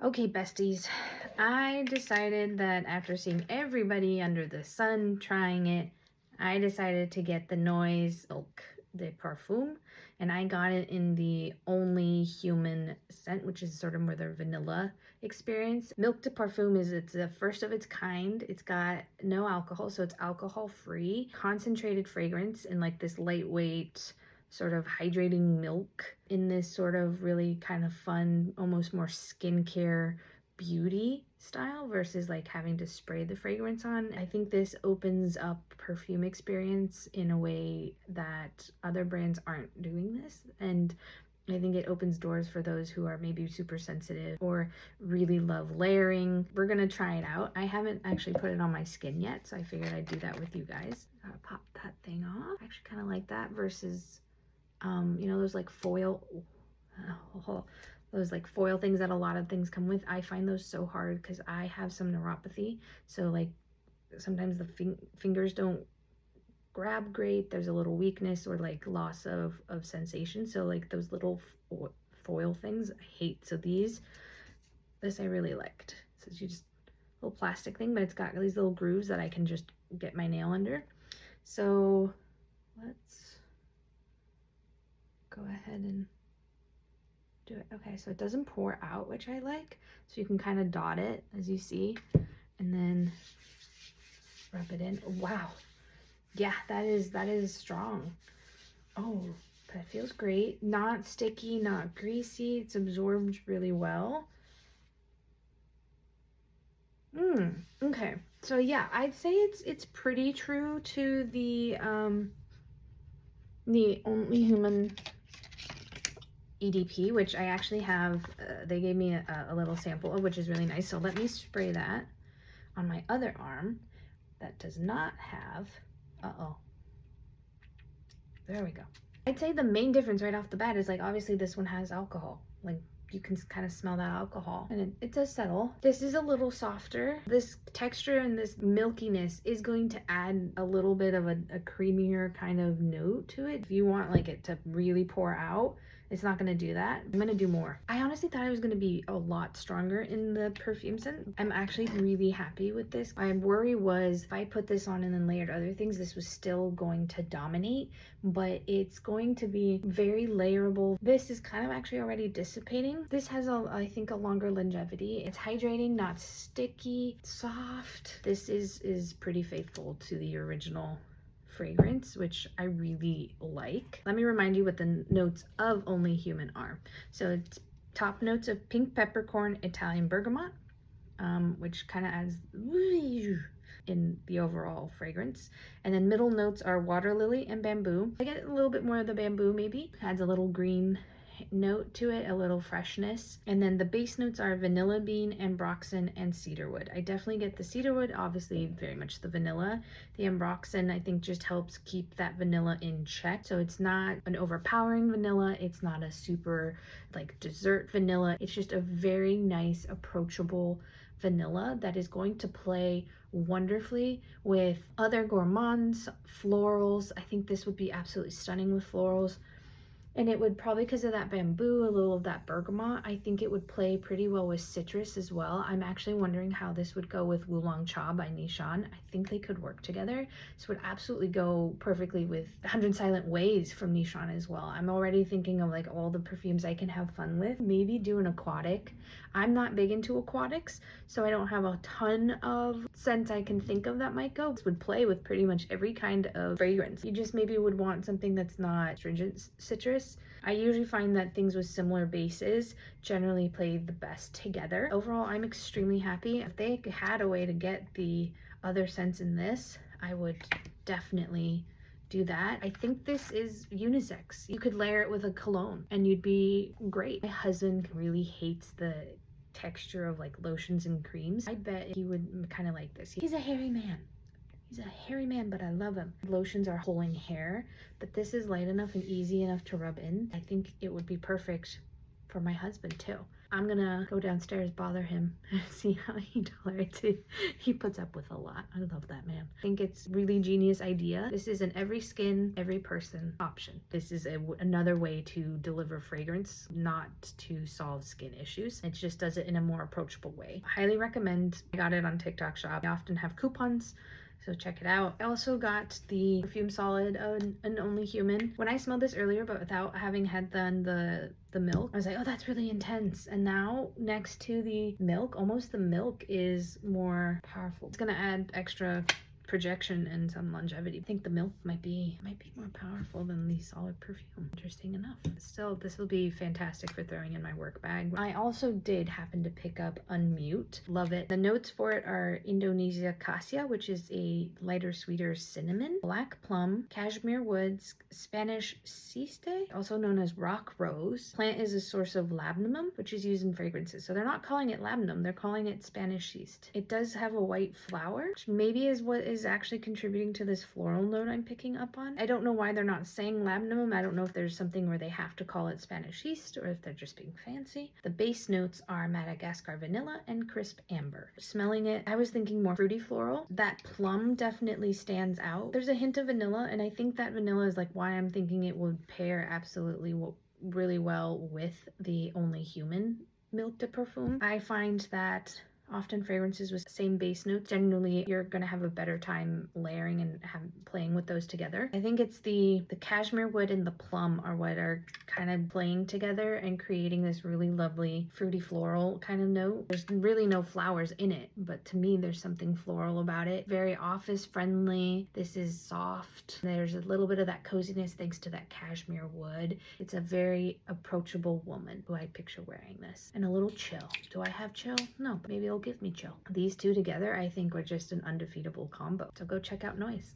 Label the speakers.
Speaker 1: Okay, besties, I decided that after seeing everybody under the sun trying it, I decided to get the Noyz Eau de Parfum, and I got it in the Only Human scent, which is sort of more the vanilla experience. Mylk de Parfum it's the first of its kind. It's got no alcohol, so it's alcohol free, concentrated fragrance in like this lightweight, sort of hydrating milk in this sort of really kind of fun, almost more skincare beauty style versus like having to spray the fragrance on. I think this opens up perfume experience in a way that other brands aren't doing this, and I think it opens doors for those who are maybe super sensitive or really love layering. We're gonna try it out. I haven't actually put it on my skin yet, so I figured I'd do that with you guys. Gotta pop that thing off. I actually kind of like that versus you know, those like foil, those like foil things that a lot of things come with. I find those so hard because I have some neuropathy. So like sometimes the fingers don't grab great. There's a little weakness or like loss of sensation. So like those little foil things I hate. So this I really liked. So it's just a little plastic thing, but it's got these little grooves that I can just get my nail under. So let's go ahead and do it. Okay, so it doesn't pour out, which I like. So you can kind of dot it as you see, and then rub it in. Wow. Yeah, that is strong. Oh, but it feels great. Not sticky, not greasy. It's absorbed really well. Okay. So yeah, I'd say it's pretty true to the Only Human EDP, which I actually have, they gave me a little sample of, which is really nice. So let me spray that on my other arm that does not have, there we go. I'd say the main difference right off the bat is like, obviously this one has alcohol. Like you can kind of smell that alcohol, and it does settle. This is a little softer. This texture and this milkiness is going to add a little bit of a creamier kind of note to it. If you want like it to really pour out, it's not gonna do that. I'm gonna do more. I honestly thought I was gonna be a lot stronger in the perfume scent. I'm actually really happy with this. My worry was if I put this on and then layered other things, this was still going to dominate, but it's going to be very layerable. This is kind of actually already dissipating. This has, I think, a longer longevity. It's hydrating, not sticky, soft. This is pretty faithful to the original fragrance, which I really like. Let me remind you what the notes of Only Human are. So it's top notes of pink peppercorn, Italian bergamot, which kind of adds in the overall fragrance. And then middle notes are water lily and bamboo. I get a little bit more of the bamboo, maybe. Adds a little green note to it, a little freshness. And then the base notes are vanilla bean, ambroxan, and cedarwood. I definitely get the cedarwood, obviously very much the vanilla. The ambroxan I think just helps keep that vanilla in check. So it's not an overpowering vanilla, it's not a super like dessert vanilla. It's just a very nice, approachable vanilla that is going to play wonderfully with other gourmands, florals. I think this would be absolutely stunning with florals. And it would probably, because of that bamboo, a little of that bergamot, I think it would play pretty well with citrus as well. I'm actually wondering how this would go with Oolong Cha by Nishan. I think they could work together. This would absolutely go perfectly with 100 Silent Ways from Nishan as well. I'm already thinking of like all the perfumes I can have fun with. Maybe do an aquatic. I'm not big into aquatics, so I don't have a ton of scents I can think of that might go. This would play with pretty much every kind of fragrance. You just maybe would want something that's not astringent citrus. I usually find that things with similar bases generally play the best together. Overall, I'm extremely happy. If they had a way to get the other scents in this, I would definitely do that. I think this is unisex. You could layer it with a cologne and you'd be great. My husband really hates the texture of like lotions and creams. I bet he would kind of like this. He's a hairy man. He's a hairy man, but I love him. Lotions are pulling hair, but this is light enough and easy enough to rub in. I think it would be perfect for my husband too. I'm gonna go downstairs, bother him, and see how he tolerates it. He puts up with a lot. I love that man. I think it's really genius idea. This is an every skin, every person option. This is another way to deliver fragrance, not to solve skin issues. It just does it in a more approachable way. Highly recommend. I got it on TikTok Shop. I often have coupons, so check it out. I also got the perfume solid, an Only Human. When I smelled this earlier, but without having had done the Mylk, I was like, oh, that's really intense. And now next to the Mylk, almost the Mylk is more powerful. It's gonna add extra projection and some longevity. I think the Mylk might be more powerful than the solid perfume. Interesting enough. Still, this will be fantastic for throwing in my work bag. I also did happen to pick up Unmute. Love it. The notes for it are Indonesia Cassia, which is a lighter, sweeter cinnamon, black plum, cashmere woods, Spanish ciste, also known as rock rose. Plant is a source of labdanum, which is used in fragrances. So they're not calling it labdanum, they're calling it Spanish ciste. It does have a white flower, which maybe is what is actually contributing to this floral note I'm picking up on. I don't know why they're not saying labdanum. I don't know if there's something where they have to call it Spanish yeast or if they're just being fancy. The base notes are Madagascar vanilla and crisp amber. Smelling it, I was thinking more fruity floral. That plum definitely stands out. There's a hint of vanilla, and I think that vanilla is like why I'm thinking it would pair absolutely really well with the Only Human Mylk de Parfum. I find that often fragrances with the same base notes, generally you're gonna have a better time layering and playing with those together. I think it's the cashmere wood and the plum are what are kind of playing together and creating this really lovely fruity floral kind of note. There's really no flowers in it, but to me there's something floral about it. Very office friendly. This is soft. There's a little bit of that coziness thanks to that cashmere wood. It's a very approachable woman who I picture wearing this. And a little chill. Do I have chill? No, but maybe it'll give me chill. These two together I think are just an undefeatable combo. So go check out Noyz.